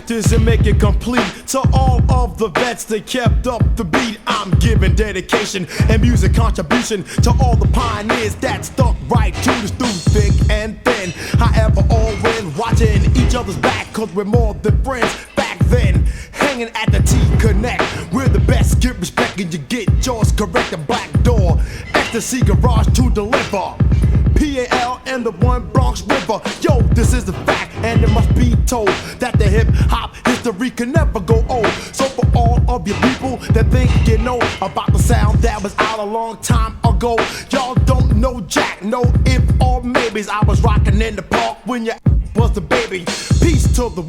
practice and make it complete. To all of the vets that kept up the beat, I'm giving dedication and music contribution to all the pioneers that stuck right to this through thick and thin. However, all when watching each other's back, cause we're more than friends back then. Hanging at the T-Connect, we're the best, get respect and you get yours correct. The Black Door, Ecstasy Garage to deliver. PAL and the One Bronx River. Yo, this is the fact, and it must be told that the hip-hop history can never go old. So for all of you people that think you know about the sound that was out a long time ago, y'all don't know jack, no if or maybes. I was rocking in the park when you was the baby. Peace to the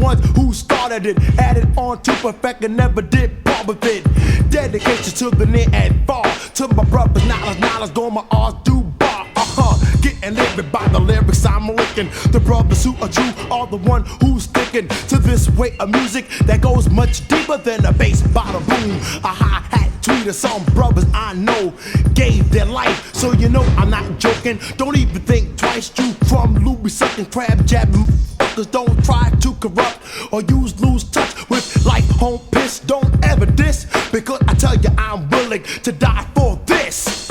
ones who started it, added on to perfect and never did part with it. Dedication to the near and far, to my brothers, knowledge, going my R's do bar. Getting living by the lyrics I'm licking. The brothers who are true are the one who's sticking to this way of music that goes much deeper than a bass bottom boom. A hi-hat tweeter, some brothers I know gave their life, so you know I'm not joking. Don't even think twice, you from Louis sucking crab jabbing motherfuckers. Don't try to corrupt or lose touch with life. Home piss, don't ever diss, because I tell you I'm willing to die for this.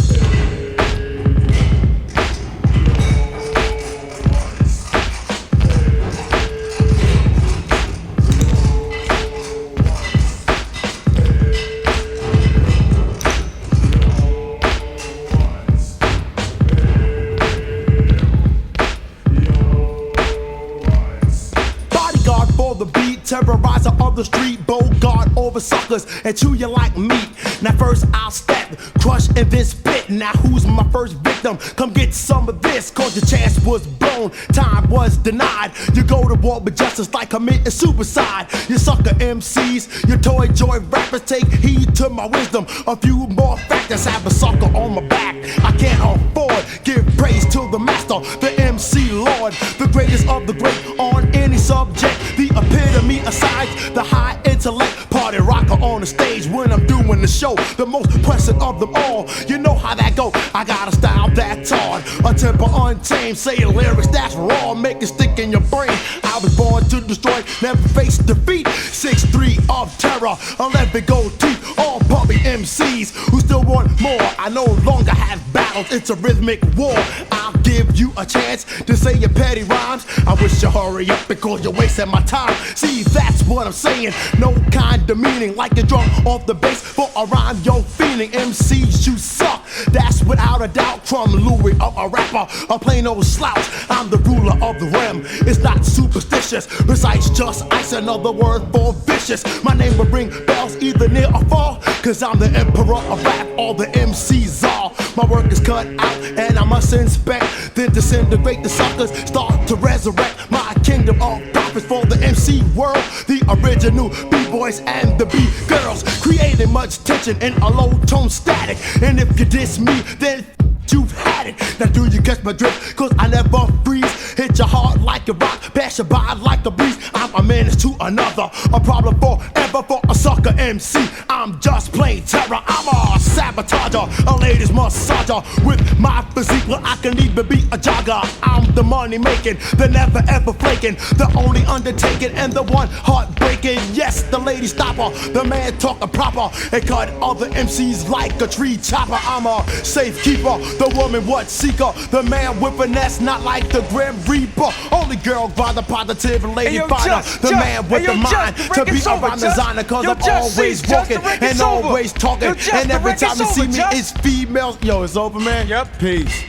The beat, terrorizer of the street, bogart over suckers and chew you like meat. Now first I'll step, crush and then spit. Now who's my first victim? Come get some of this, cause your chance was blown, time was denied. You go to war with justice like committing suicide. You sucker MCs, you toy joy rappers, take heed to my wisdom. A few more factors have a sucker on my back. I can't afford, give praise to the master, the MC Lord, the greatest of the great on any subject. The epitome aside, the high intellect party rocker on the stage when I'm doing the show, the most pressing of them all. You know how that go. I got a style that's hard, a temper untamed, say lyrics that's raw, make it stick in your brain. I was born to destroy, never face defeat. 6'3" of terror, 11 gold teeth, all puppy MCs who still want more. I no longer have battles, it's a rhythmic war. I'll give you a chance to say your petty rhymes. I wish you hurry up because you're wasting my time. See, that's what I'm saying, no kind of meaning, like a drum off the bass for a rhyme you're feeling. MCs, you suck, that's without a doubt. From Louis up a rapper, a plain old slouch. I'm the ruler of the realm, it's not superstitious, precise, just ice, another word for vicious. My name will ring bells either near or far, cause I'm the emperor of rap, all the MCs are. My work is cut out and I must inspect, then disintegrate the suckers, start to resurrect my kingdom of prophets for the MC world. The original B-boys and the B-girls, creating much tension and a low tone static. And if you diss me, then you've had it. Now do you catch my drift? Cause I never freeze. Hit your heart like a rock, pass you by like a breeze. I'm a menace to another, a problem forever for a sucker MC. I'm just plain terror, I'm a sabotager, a ladies massager. With my physique, well I can even be a jogger. I'm the money making, the never ever flaking, the only undertaking and the one heartbreaking. Yes, the lady stopper, the man talking proper, and cut other MCs like a tree chopper. I'm a safekeeper, the woman what seeker, the man with finesse, not like the Grim Reaper. Only girl by the positive lady fighter, the man with the mind to be around designer. Cause I'm always walking and always talking, and every time you see me it's females. Yo, it's over, man. Yep. Peace.